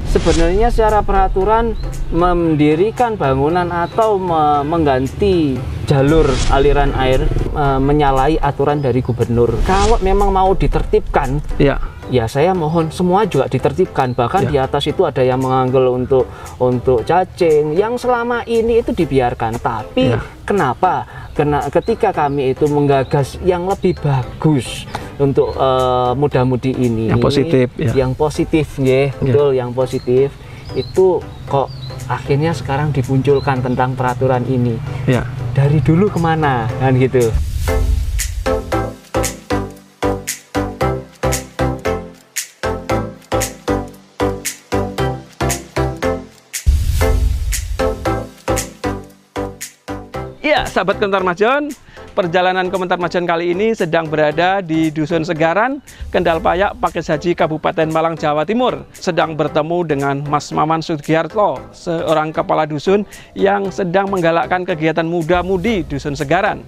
Sebenarnya secara peraturan mendirikan bangunan atau mengganti jalur aliran air menyalahi aturan dari gubernur. Kalau memang mau ditertibkan, ya saya mohon semua juga ditertibkan. Bahkan di atas itu ada yang menganggel untuk cacing, yang selama ini itu dibiarkan. Tapi kenapa? Karena ketika kami itu menggagas yang lebih bagus untuk muda-mudi ini, yang positif, betul, yang positif itu kok akhirnya sekarang dimunculkan tentang peraturan ini. Dari dulu kemana kan gitu. Ya, sahabat Komentar Majon, perjalanan Komentar Majon kali ini sedang berada di Dusun Segaran, Kendal Payak, Pakis Haji, Kabupaten Malang, Jawa Timur. Sedang bertemu dengan Mas Maman Sugiarto, seorang kepala dusun yang sedang menggalakkan kegiatan muda-mudi Dusun Segaran.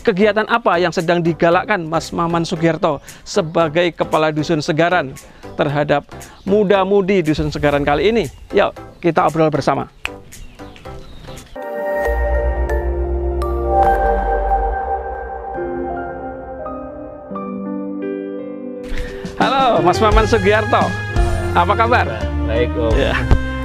Kegiatan apa yang sedang digalakkan Mas Maman Sugiarto sebagai kepala Dusun Segaran terhadap muda-mudi Dusun Segaran kali ini? Yuk, kita obrol bersama. Halo, Mas Maman Sugiarto. Apa kabar? Baik, Om. Ya.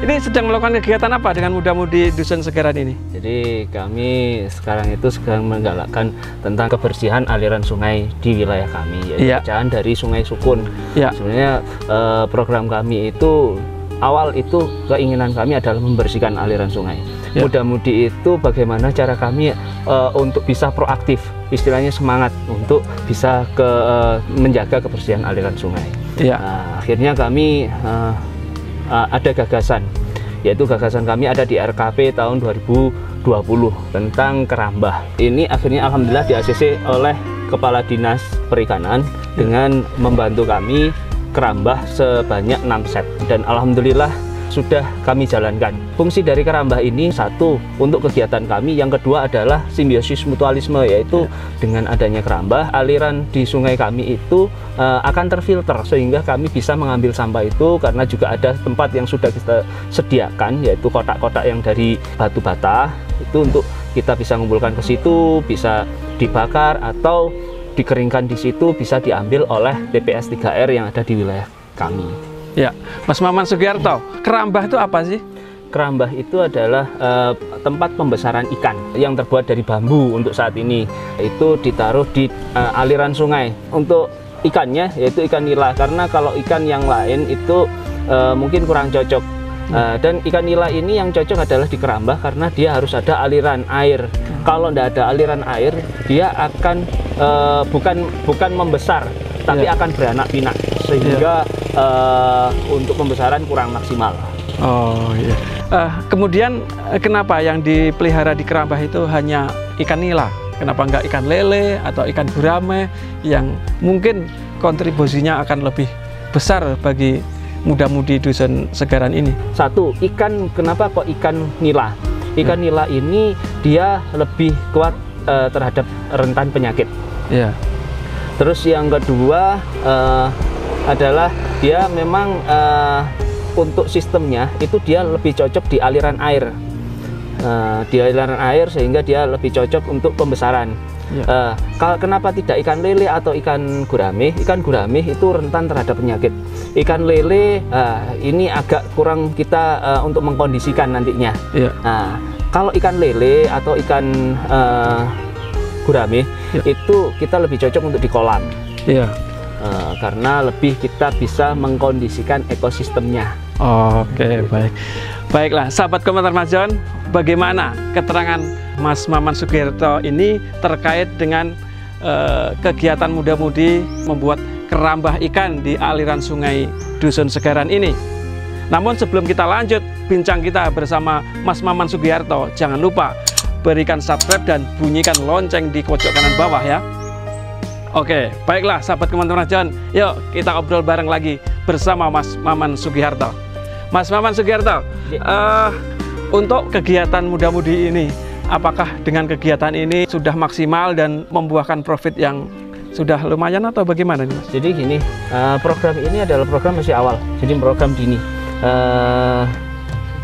Ini sedang melakukan kegiatan apa dengan muda-mudi Dusun Segaran ini? Jadi kami sekarang itu sedang menggalakkan tentang kebersihan aliran sungai di wilayah kami, yaitu pecahan dari Sungai Sukun. Sebenarnya program kami itu awal itu keinginan kami adalah membersihkan aliran sungai. Muda-mudi itu bagaimana cara kami untuk bisa proaktif, istilahnya semangat untuk bisa menjaga kebersihan aliran sungai. Akhirnya kami ada gagasan, yaitu gagasan kami ada di RKP tahun 2020 tentang kerambah. Ini akhirnya alhamdulillah di-ACC oleh Kepala Dinas Perikanan dengan membantu kami kerambah sebanyak 6 set, dan alhamdulillah sudah kami jalankan. Fungsi dari kerambah ini satu untuk kegiatan kami, yang kedua adalah simbiosis mutualisme, yaitu dengan adanya kerambah aliran di sungai kami itu akan terfilter sehingga kami bisa mengambil sampah itu, karena juga ada tempat yang sudah kita sediakan, yaitu kotak-kotak yang dari batu bata itu untuk kita bisa mengumpulkan ke situ, bisa dibakar atau dikeringkan di situ, bisa diambil oleh TPS 3R yang ada di wilayah kami. Ya, Mas Maman Sugiarto, kerambah itu apa sih? Kerambah itu adalah tempat pembesaran ikan yang terbuat dari bambu untuk saat ini. Itu ditaruh di aliran sungai. Untuk ikannya yaitu ikan nila, karena kalau ikan yang lain itu mungkin kurang cocok. Dan ikan nila ini yang cocok adalah di kerambah karena dia harus ada aliran air. Kalau tidak ada aliran air, dia akan bukan membesar, tapi akan beranak pinak, sehingga untuk pembesaran kurang maksimal. Oh iya. Kemudian kenapa yang dipelihara di kerambah itu hanya ikan nila? Kenapa nggak ikan lele atau ikan gurame yang mungkin kontribusinya akan lebih besar bagi muda-mudi Dusun Segaran ini? Satu, ikan, kenapa kok ikan nila? Ikan nila ini dia lebih kuat terhadap rentan penyakit. Terus yang kedua adalah dia memang untuk sistemnya itu dia lebih cocok di aliran air. Di aliran air sehingga dia lebih cocok untuk pembesaran. Kenapa tidak ikan lele atau ikan gurame? Ikan gurame itu rentan terhadap penyakit. Ikan lele ini agak kurang kita untuk mengkondisikan nantinya. Kalau ikan lele atau ikan gurame itu kita lebih cocok untuk di kolam. Karena lebih kita bisa mengkondisikan ekosistemnya. Oke, baik. Baiklah, sahabat Komentar Majon, bagaimana keterangan Mas Maman Sugiarto ini terkait dengan kegiatan muda-mudi membuat kerambah ikan di aliran sungai Dusun Segaran ini? Namun sebelum kita lanjut bincang kita bersama Mas Maman Sugiarto, jangan lupa berikan subscribe dan bunyikan lonceng di pojok kanan bawah ya. Oke, baiklah sahabat Komentar Majon, yuk kita obrol bareng lagi bersama Mas Maman Sugiarto. Mas Maman Sugiarto, untuk kegiatan muda-mudi ini, apakah dengan kegiatan ini sudah maksimal dan membuahkan profit yang sudah lumayan atau bagaimana nih Mas? Jadi gini, program ini adalah program masih awal, jadi program dini.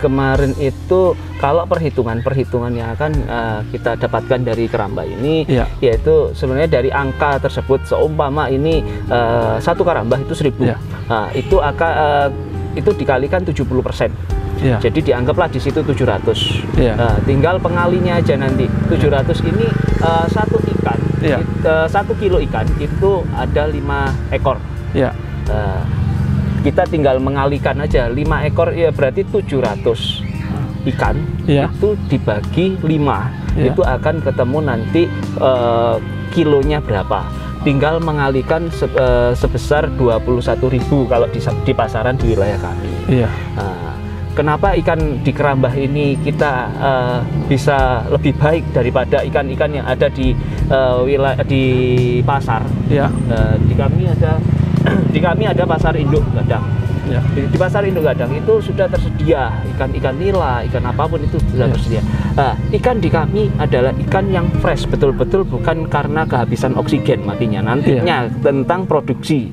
kemarin itu kalau perhitungan yang akan kita dapatkan dari keramba ini, yaitu sebenarnya dari angka tersebut, seumpama ini satu keramba itu 1.000, itu dikalikan 70%. Jadi dianggaplah di situ 700. Tinggal pengalinya aja nanti. 700 ini satu ikan, 1 kilo ikan itu ada 5 ekor. Kita tinggal mengalikan aja 5 ekor, ya berarti 700 ikan itu dibagi 5, itu akan ketemu nanti kilonya berapa. Tinggal mengalikan sebesar 21.000 kalau di pasaran di wilayah kami. Kenapa ikan di kerambah ini kita bisa lebih baik daripada ikan-ikan yang ada di wilayah di pasar? Di kami ada pasar induk gadang. Di pasar induk gadang itu sudah tersedia ikan nila, ikan apapun itu sudah tersedia. Ikan di kami adalah ikan yang fresh, betul-betul, bukan karena kehabisan oksigen matinya nantinya, tentang produksi.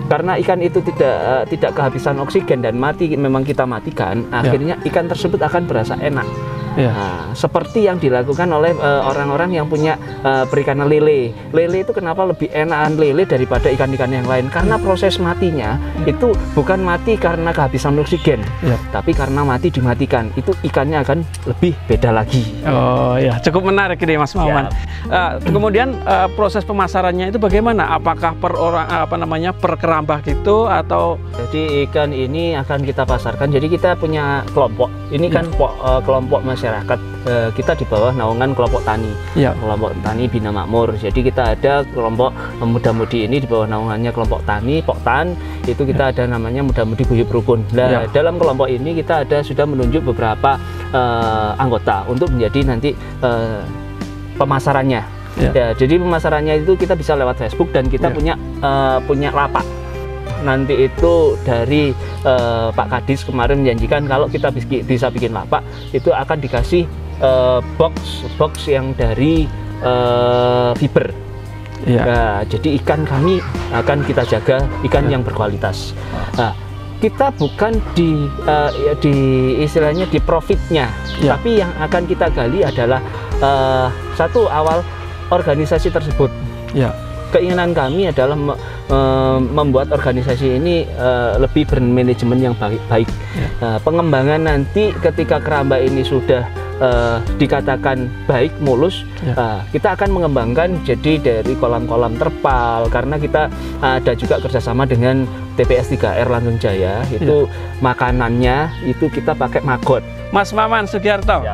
Karena ikan itu tidak kehabisan oksigen dan mati, memang kita matikan, akhirnya ikan tersebut akan berasa enak. Seperti yang dilakukan oleh orang-orang yang punya perikanan lele. Lele itu kenapa lebih enakan lele daripada ikan-ikan yang lain? Karena proses matinya itu bukan mati karena kehabisan oksigen, tapi karena mati dimatikan. Itu ikannya akan lebih beda lagi. Oh ya, cukup menarik ini Mas Maman. Kemudian proses pemasarannya itu bagaimana? Apakah per orang per kerambah gitu atau? Jadi ikan ini akan kita pasarkan. Jadi kita punya kelompok. Ini kan kelompok masyarakat. Kita di bawah naungan kelompok tani, kelompok tani Bina Makmur. Jadi kita ada kelompok muda-mudi ini di bawah naungannya kelompok tani, Poktan. Itu kita ada namanya muda-mudi guyub rukun. Nah, dalam kelompok ini kita sudah menunjuk beberapa anggota untuk menjadi nanti pemasarannya. Jadi pemasarannya itu kita bisa lewat Facebook dan kita punya lapak. Nanti itu dari Pak Kadis kemarin menjanjikan kalau kita bisa bikin lapak itu akan dikasih box yang dari fiber. Nah, jadi ikan kami akan kita jaga ikan yang berkualitas. Kita bukan di istilahnya di profitnya, tapi yang akan kita gali adalah satu awal organisasi tersebut. Keinginan kami adalah membuat organisasi ini lebih bermanajemen yang baik. Pengembangan nanti ketika keramba ini sudah dikatakan baik, mulus, kita akan mengembangkan jadi dari kolam-kolam terpal, karena kita ada juga kerjasama dengan TPS 3R Langgeng Jaya. Itu makanannya itu kita pakai maggot. Mas Maman Sugiarto,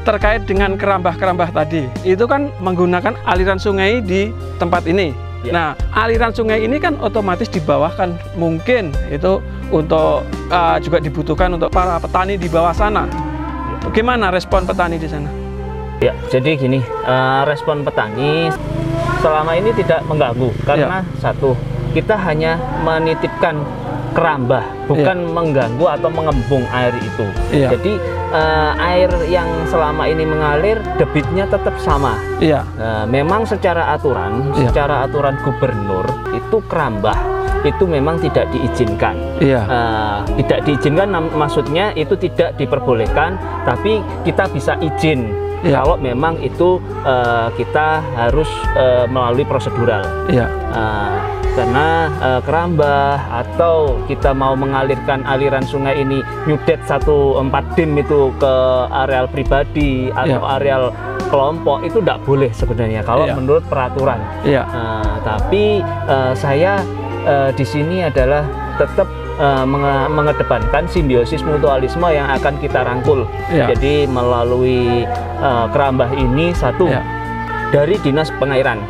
terkait dengan kerambah-kerambah tadi, itu kan menggunakan aliran sungai di tempat ini. Nah, aliran sungai ini kan otomatis di bawah kan mungkin itu untuk juga dibutuhkan untuk para petani di bawah sana. Bagaimana respon petani di sana? Jadi gini, respon petani selama ini tidak mengganggu karena satu, kita hanya menitipkan kerambah, bukan mengganggu atau mengembung air itu. Jadi air yang selama ini mengalir debitnya tetap sama. Memang secara aturan gubernur itu kerambah itu memang tidak diizinkan. Tidak diizinkan maksudnya itu tidak diperbolehkan, tapi kita bisa izin kalau memang itu kita harus melalui prosedural. Karena kerambah atau kita mau mengalirkan aliran sungai ini nyudet 1/4 dim itu ke areal pribadi atau areal kelompok, itu tidak boleh sebenarnya kalau menurut peraturan. Tapi saya di sini adalah tetap mengedepankan simbiosis mutualisme yang akan kita rangkul. Jadi melalui kerambah ini satu dari Dinas Pengairan.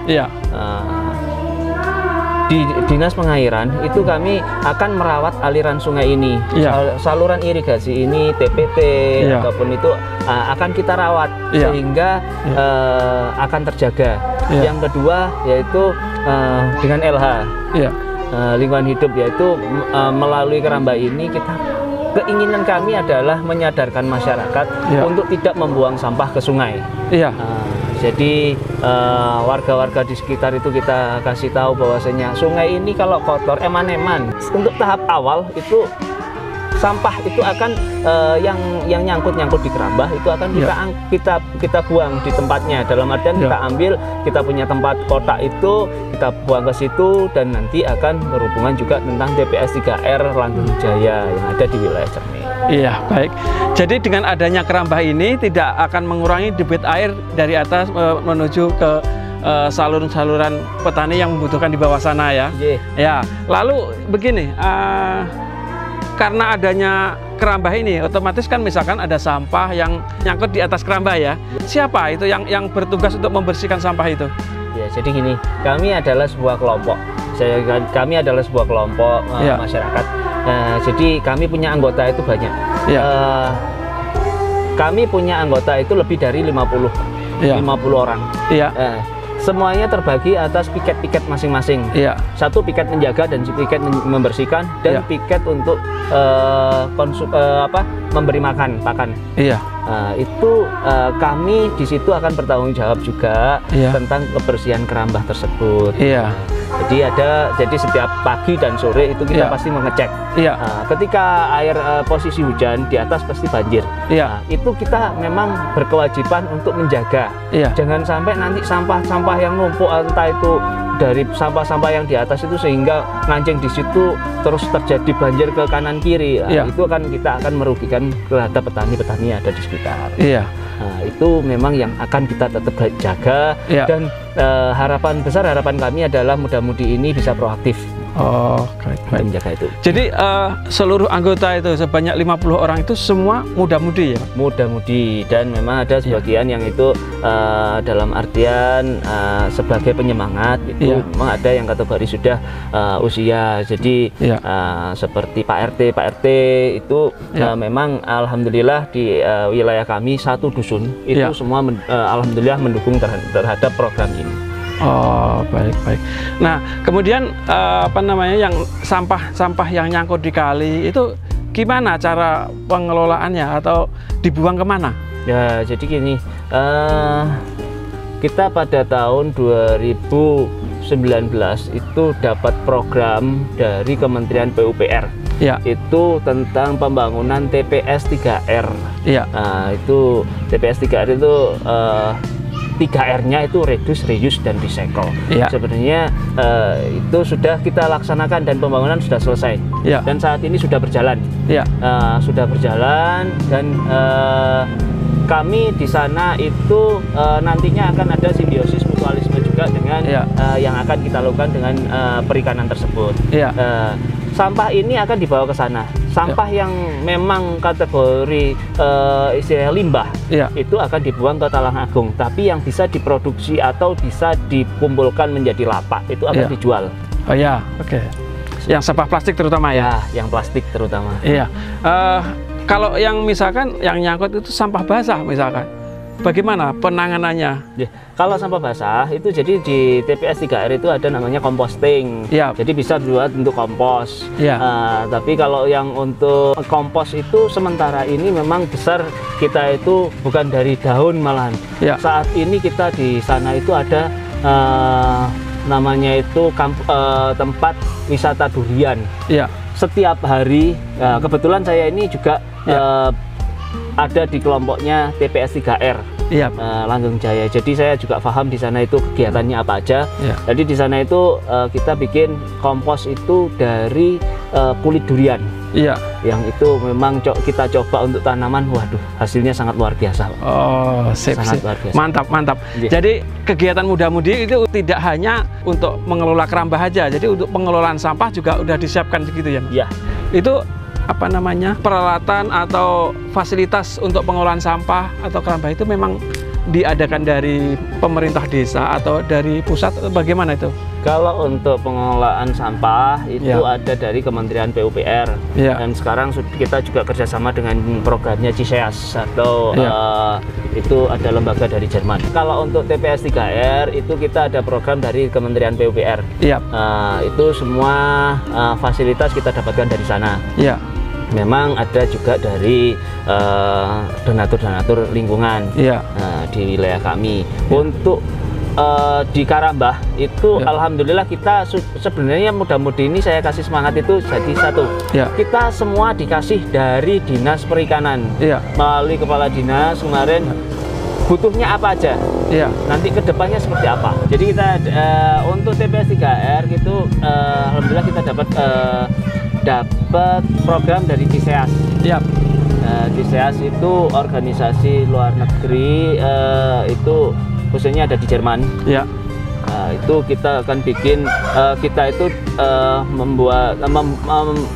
Di Dinas Pengairan itu kami akan merawat aliran sungai ini, saluran irigasi ini, TPT ataupun itu akan kita rawat sehingga akan terjaga. Yang kedua yaitu dengan LH, lingkungan hidup, yaitu melalui kerambah ini keinginan kami adalah menyadarkan masyarakat untuk tidak membuang sampah ke sungai. Jadi warga-warga di sekitar itu kita kasih tahu bahwasanya sungai ini kalau kotor eman-eman. Untuk tahap awal itu sampah itu akan yang nyangkut di kerambah itu akan kita buang di tempatnya. Dalam artian kita ambil, kita punya tempat kotak itu kita buang ke situ, dan nanti akan berhubungan juga tentang TPS 3R Langgeng Jaya yang ada di wilayah Cermi. Iya, baik. Jadi dengan adanya kerambah ini tidak akan mengurangi debit air dari atas menuju ke saluran-saluran petani yang membutuhkan di bawah sana ya. Ya. Lalu begini, karena adanya kerambah ini, otomatis kan misalkan ada sampah yang nyangkut di atas kerambah ya. Siapa itu yang bertugas untuk membersihkan sampah itu? Ya, jadi gini, kami adalah sebuah kelompok. Kami adalah sebuah kelompok masyarakat. Jadi kami punya anggota itu banyak. Kami punya anggota itu lebih dari 50 orang. Semuanya terbagi atas piket-piket masing-masing. Satu piket menjaga dan piket membersihkan, dan piket untuk memberi makan pakan. Itu kami di situ akan bertanggung jawab juga tentang kebersihan kerambah tersebut. Jadi setiap pagi dan sore itu kita pasti mengecek. Ketika air posisi hujan di atas pasti banjir. Itu kita memang berkewajiban untuk menjaga. Jangan sampai nanti sampah-sampah yang numpuk, entah itu dari sampah-sampah yang di atas itu sehingga ngancing di situ terus terjadi banjir ke kanan kiri. Itu kita akan merugikan terhadap petani-petani yang ada di sekitar. Itu memang yang akan kita tetap jaga. Dan harapan kami adalah muda-mudi ini bisa proaktif. Baik. Menjaga itu. Jadi seluruh anggota itu sebanyak 50 orang itu semua muda-mudi ya? Muda-mudi, dan memang ada sebagian yang itu dalam artian sebagai penyemangat itu memang ada yang kategori sudah usia. Jadi seperti Pak RT itu memang alhamdulillah di wilayah kami satu dusun itu semua alhamdulillah mendukung terhadap program ini. Baik. Nah, kemudian yang sampah yang nyangkut di kali itu gimana cara pengelolaannya atau dibuang kemana? Ya, jadi gini, kita pada tahun 2019 itu dapat program dari Kementerian PUPR. Itu tentang pembangunan TPS 3R. Itu TPS 3R itu 3R-nya itu reduce, reuse, dan recycle. Sebenarnya itu sudah kita laksanakan dan pembangunan sudah selesai. Dan saat ini sudah berjalan. Dan kami di sana itu nantinya akan ada simbiosis mutualisme juga dengan yang akan kita lakukan dengan perikanan tersebut. Sampah ini akan dibawa ke sana. Sampah yang memang kategori istilah limbah itu akan dibuang ke Talang Agung. Tapi yang bisa diproduksi atau bisa dikumpulkan menjadi lapak itu akan dijual. Yang sampah plastik terutama ya? Yang plastik terutama. Kalau yang misalkan yang nyangkut itu sampah basah misalkan, bagaimana penanganannya? Kalau sampah basah itu jadi di TPS 3R itu ada namanya composting. Jadi bisa dibuat untuk kompos. Tapi kalau yang untuk kompos itu sementara ini memang besar kita itu bukan dari daun malahan. Saat ini kita di sana itu ada namanya itu tempat wisata durian. Setiap hari, kebetulan saya ini juga ada di kelompoknya TPS 3R Langgeng Jaya. Jadi saya juga paham di sana itu kegiatannya apa aja. Jadi di sana itu kita bikin kompos itu dari kulit durian. Yang itu memang kita coba untuk tanaman. Waduh, hasilnya sangat luar biasa. Sangat luar biasa. Mantap. Jadi kegiatan muda-mudi itu tidak hanya untuk mengelola kerambah aja. Jadi untuk pengelolaan sampah juga udah disiapkan segitu ya? Itu peralatan atau fasilitas untuk pengolahan sampah atau kerambah itu memang diadakan dari pemerintah desa atau dari pusat, bagaimana itu? Kalau untuk pengelolaan sampah itu ada dari Kementerian PUPR. Dan sekarang kita juga kerjasama dengan programnya CISEAS atau itu ada lembaga dari Jerman. Kalau untuk TPS 3R itu kita ada program dari Kementerian PUPR. Itu semua fasilitas kita dapatkan dari sana. memang ada juga dari donatur-donatur lingkungan di wilayah kami. Untuk di Karambah itu alhamdulillah kita sebenarnya muda-mudi ini saya kasih semangat itu jadi satu. Kita semua dikasih dari Dinas Perikanan melalui Kepala Dinas kemarin. Butuhnya apa aja, nanti kedepannya seperti apa. Jadi kita untuk TPS 3R gitu, alhamdulillah kita dapat program dari CISEAS. CISEAS itu organisasi luar negeri, itu khususnya ada di Jerman. Itu kita akan bikin, kita itu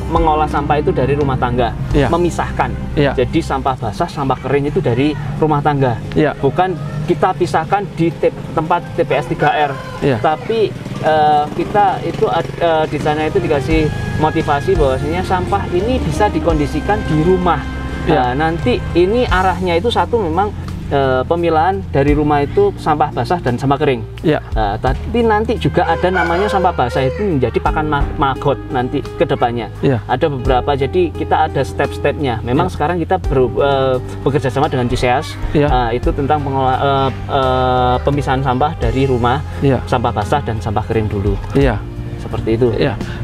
mengolah sampah itu dari rumah tangga, memisahkan. Jadi sampah basah, sampah kering itu dari rumah tangga, bukan kita pisahkan di tempat TPS 3R. Tapi kita itu di sana itu dikasih motivasi bahwasanya sampah ini bisa dikondisikan di rumah. Nanti ini arahnya itu satu memang pemilahan dari rumah itu sampah basah dan sampah kering. Tapi nanti juga ada namanya sampah basah itu menjadi pakan maggot nanti ke depannya. Ada beberapa, jadi kita ada step-stepnya. Memang sekarang kita bekerja sama dengan CISEAS, itu tentang pemisahan sampah dari rumah, sampah basah dan sampah kering dulu. Seperti itu.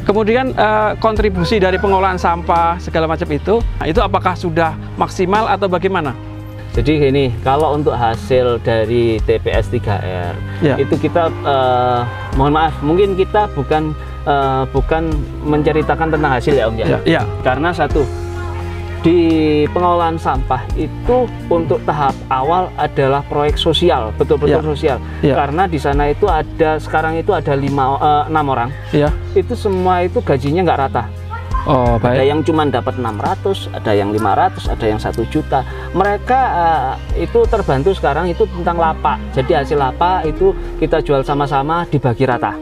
Kemudian kontribusi dari pengolahan sampah segala macam itu apakah sudah maksimal atau bagaimana? Jadi gini, kalau untuk hasil dari TPS 3R itu kita mohon maaf, mungkin kita bukan menceritakan tentang hasil ya Om ya. Karena satu, di pengolahan sampah itu untuk tahap awal adalah proyek sosial, betul-betul sosial. Karena di sana itu sekarang itu ada 6 orang. Itu semua itu gajinya nggak rata. Ada yang cuma dapat 600, ada yang 500, ada yang 1 juta. Mereka itu terbantu sekarang itu tentang lapak. Jadi hasil lapak itu kita jual sama-sama, dibagi rata.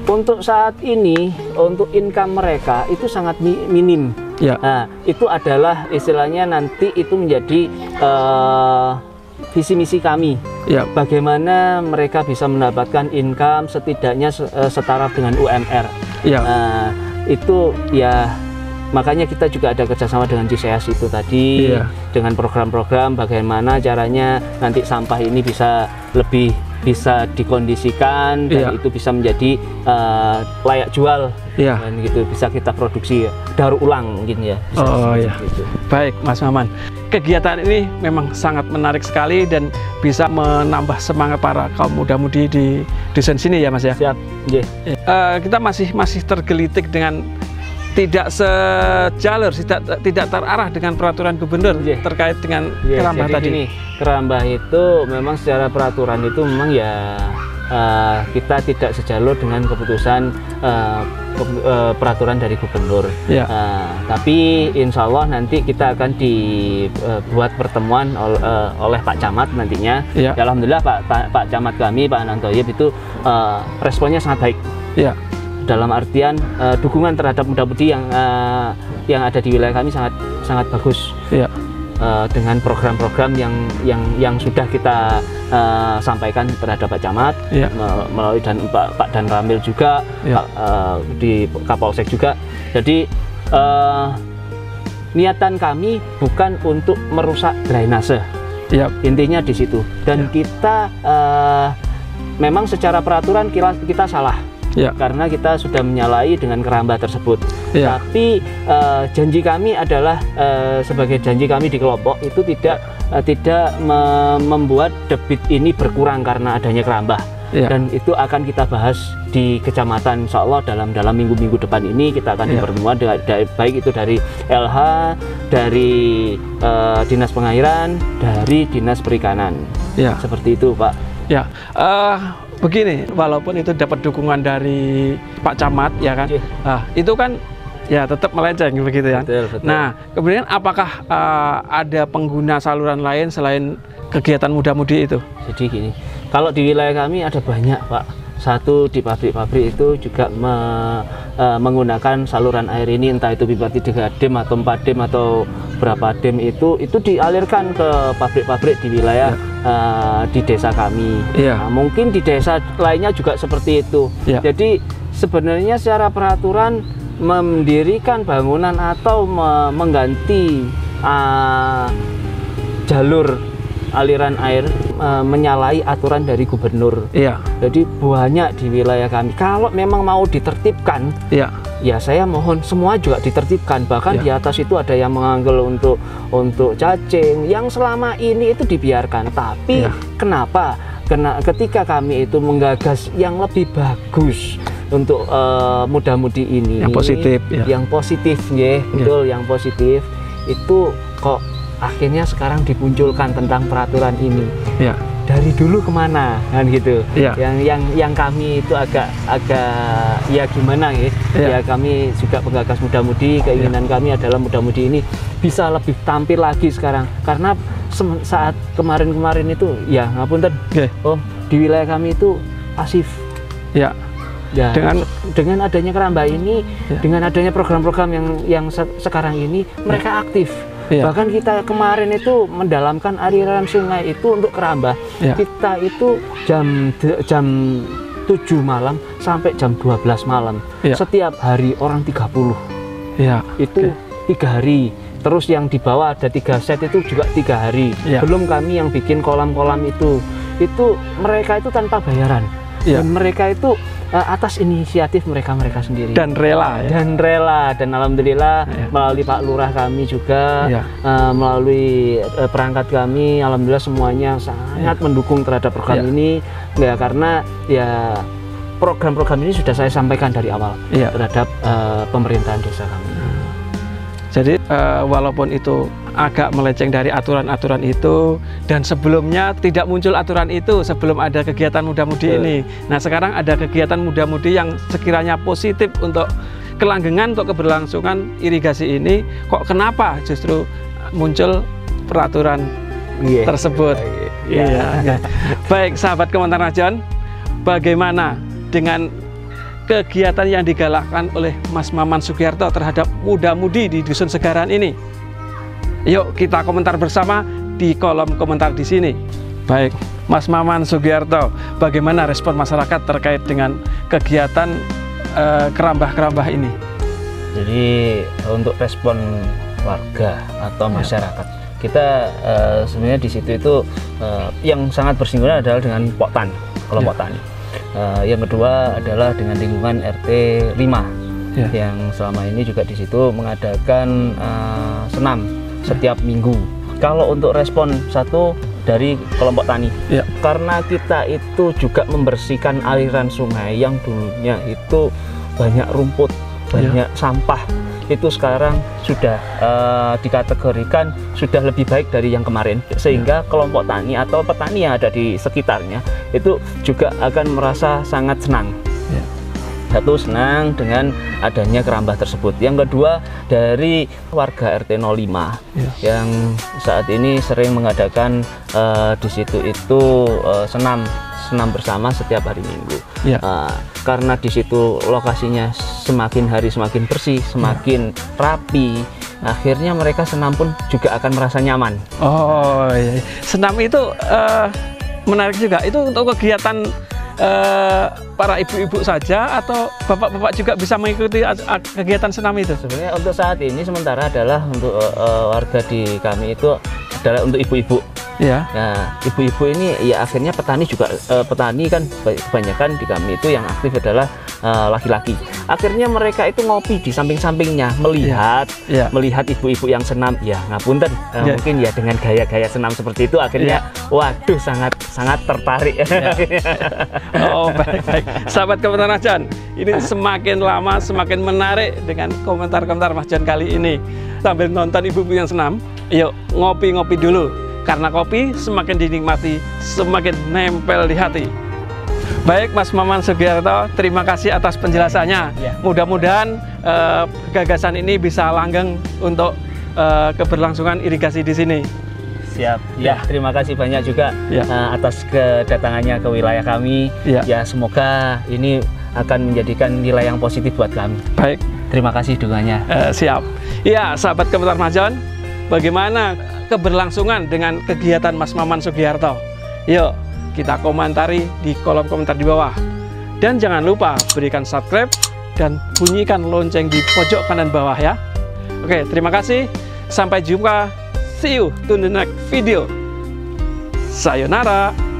Untuk saat ini, untuk income mereka itu sangat minim. Itu adalah istilahnya nanti itu menjadi visi misi kami. Bagaimana mereka bisa mendapatkan income setidaknya setara dengan UMR. Itu ya, makanya kita juga ada kerjasama dengan CISEAS itu tadi, dengan program-program bagaimana caranya nanti sampah ini bisa dikondisikan dan itu bisa menjadi layak jual, dan gitu bisa kita produksi daur ulang mungkin ya. Gitu. Baik Mas Maman, kegiatan ini memang sangat menarik sekali dan bisa menambah semangat para kaum muda-mudi di dusun sini ya Mas ya. Siap. Kita masih tergelitik dengan tidak sejalur, tidak terarah dengan peraturan gubernur terkait dengan Kerambah tadi. Gini, Kerambah itu memang secara peraturan itu memang ya kita tidak sejalur dengan keputusan peraturan dari gubernur. Tapi insya Allah nanti kita akan dibuat pertemuan oleh Pak Camat nantinya. Alhamdulillah Pak Camat kami, Pak Anantoyib itu responnya sangat baik. Dalam artian dukungan terhadap muda-mudi yang ada di wilayah kami sangat bagus. Dengan program-program yang sudah kita sampaikan terhadap Pak Camat, melalui Pak Dan Ramil juga, di Kapolsek juga. Jadi niatan kami bukan untuk merusak drainase. Intinya di situ. Dan kita memang secara peraturan kita salah. Karena kita sudah menyalahi dengan Kerambah tersebut. Tapi janji kami adalah sebagai janji kami di kelompok itu tidak membuat debit ini berkurang karena adanya Kerambah. Dan itu akan kita bahas di kecamatan, insya Allah dalam minggu-minggu depan ini kita akan bertemuan baik itu dari LH, dari Dinas Pengairan, dari Dinas Perikanan. Seperti itu Pak. Begini, walaupun itu dapat dukungan dari Pak Camat, ya kan, itu kan ya tetap melenceng begitu ya. Betul. Nah, kemudian apakah ada pengguna saluran lain selain kegiatan muda-mudi itu? Jadi gini, kalau di wilayah kami ada banyak Pak. Satu di pabrik-pabrik itu juga menggunakan saluran air ini, entah itu pipa 3 dem atau 4 dem atau berapa dem itu dialirkan ke pabrik-pabrik di wilayah di desa kami. Nah, mungkin di desa lainnya juga seperti itu. Jadi sebenarnya secara peraturan mendirikan bangunan atau mengganti jalur aliran air menyalahi aturan dari gubernur. Iya. Jadi banyak di wilayah kami. Kalau memang mau ditertibkan, iya, ya saya mohon semua juga ditertibkan. Bahkan di atas itu ada yang menganggel untuk cacing, yang selama ini itu dibiarkan. Tapi kenapa? Karena ketika kami itu menggagas yang lebih bagus untuk muda-mudi ini, yang positif, yang positif, betul, yang positif itu kok akhirnya sekarang dimunculkan tentang peraturan ini. Ya. Dari dulu kemana kan gitu. Ya. Yang kami itu agak ya gimana ya. Ya kami juga penggagas muda-mudi, keinginan kami adalah muda-mudi ini bisa lebih tampil lagi sekarang. Karena saat kemarin-kemarin itu ya ngapunten. Oh, di wilayah kami itu pasif. Ya. Ya, dengan adanya Kerambah ini, dengan adanya program-program yang sekarang ini, mereka aktif. Bahkan kita kemarin itu mendalamkan aliran sungai itu untuk Kerambah. Kita itu jam 7 malam sampai jam 12 malam. Setiap hari orang 30. Itu 3 hari. Terus yang di bawah ada 3 set itu juga 3 hari. Belum kami yang bikin kolam-kolam itu. Itu mereka itu tanpa bayaran. Dan mereka itu atas inisiatif mereka sendiri dan rela dan alhamdulillah melalui Pak Lurah kami juga melalui perangkat kami, alhamdulillah semuanya sangat mendukung terhadap program ini ya, karena ya program-program ini sudah saya sampaikan dari awal terhadap pemerintahan desa kami. Jadi walaupun itu agak melenceng dari aturan-aturan itu, dan sebelumnya tidak muncul aturan itu sebelum ada kegiatan muda-mudi ini. Nah sekarang ada kegiatan muda-mudi yang sekiranya positif untuk kelanggengan, untuk keberlangsungan irigasi ini, kok kenapa justru muncul peraturan tersebut? Baik sahabat Komentar Majon, bagaimana dengan kegiatan yang digalakkan oleh Mas Maman Sugiyarto terhadap muda-mudi di Dusun Segaran ini? Yuk kita komentar bersama di kolom komentar di sini. Baik, Mas Maman Sugiyarto, bagaimana respon masyarakat terkait dengan kegiatan Kerambah-Kerambah ini? Jadi untuk respon warga atau masyarakat, kita sebenarnya di situ itu yang sangat bersinggungan adalah dengan Poktan, kelompok tani. Yang kedua adalah dengan lingkungan RT 5 yang selama ini juga di situ mengadakan senam setiap minggu. Kalau untuk respon satu dari kelompok tani, karena kita itu juga membersihkan aliran sungai yang dulunya itu banyak rumput, banyak sampah, itu sekarang sudah dikategorikan sudah lebih baik dari yang kemarin, sehingga kelompok tani atau petani yang ada di sekitarnya itu juga akan merasa sangat senang. Satu, senang dengan adanya Kerambah tersebut. Yang kedua, dari warga RT 05 yang saat ini sering mengadakan di situ itu senam bersama setiap hari Minggu. Karena di situ lokasinya semakin hari semakin bersih, semakin rapi, akhirnya mereka senam pun juga akan merasa nyaman. Oh iya. Senam itu menarik juga. Itu untuk kegiatan para ibu-ibu saja atau bapak-bapak juga bisa mengikuti kegiatan senam itu? Sebenarnya untuk saat ini sementara adalah untuk warga di kami itu adalah untuk ibu-ibu. Nah, ibu-ibu ini ya akhirnya petani juga, petani kan kebanyakan di kami itu yang aktif adalah laki-laki. Akhirnya mereka itu ngopi di samping-sampingnya, melihat ibu-ibu yang senam, ya ngapunten, mungkin ya dengan gaya-gaya senam seperti itu akhirnya waduh sangat tertarik. Oh baik. Sahabat Komentar Mas Jon, ini semakin lama semakin menarik dengan komentar-komentar Mas Jon kali ini. Sambil nonton ibu-ibu yang senam, yuk ngopi-ngopi dulu. Karena kopi semakin dinikmati, semakin nempel di hati. Baik Mas Maman Sugiyarto, terima kasih atas penjelasannya. Mudah-mudahan gagasan ini bisa langgeng untuk keberlangsungan irigasi di sini. Siap. Ya, terima kasih banyak juga atas kedatangannya ke wilayah kami. Ya, semoga ini akan menjadikan nilai yang positif buat kami. Baik. Terima kasih dukungannya. Siap. Ya, sahabat Komentar Mas Jon, bagaimana keberlangsungan dengan kegiatan Mas Maman Sugiyarto? Yuk kita komentari di kolom komentar di bawah, dan jangan lupa berikan subscribe dan bunyikan lonceng di pojok kanan bawah ya. Oke, terima kasih. Sampai jumpa. See you to the next video. Sayonara.